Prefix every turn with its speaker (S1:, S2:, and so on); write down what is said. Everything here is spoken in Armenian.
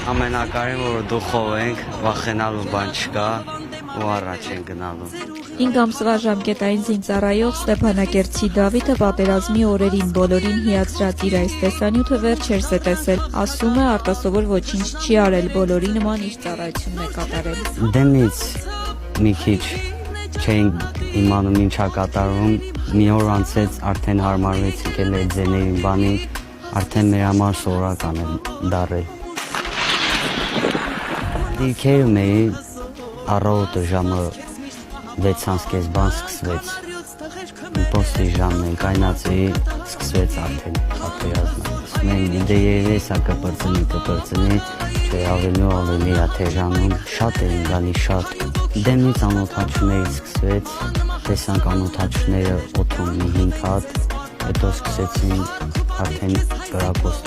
S1: Ամենակարևորը դուխով ենք, վախենալու բան չկա ու առաջ ենք գնալու։
S2: 5 ամսվա ժամկետային զինծառայող Ստեփանակերտցի Դավիթը պատերազմի օրերին բոլորին հիացրած իր այս տեսանյութը վերջերս է տեսել։ Ասում է, արտասովոր ոչինչ չի արել, բոլորի նման իր ծառայությունն է կատարել։
S1: Դեմից մի քիչ չէինք իմանում ինչա կատարվում, մի օր անցեց արդեն հարմարվեցինք էլ այդ ձեներին բանին, արդեն մեր համար սովորական է դառել։ Դիրքերում էի առավոտը ժամը 6:30 բան սկսվեց, պոստի ժամն են կայնացի, սկսվեց արդեն պատերազմը։ Մենք դե երես է կպրծնի, չէ ավելի է թեժանում, շատ էին գալի շատ։ Դեմից անօթաչուներից սկսվեց, տեսանք անօթաչուները օդում մի 5 հատ, հետո սկսեցին արդեն կրակոց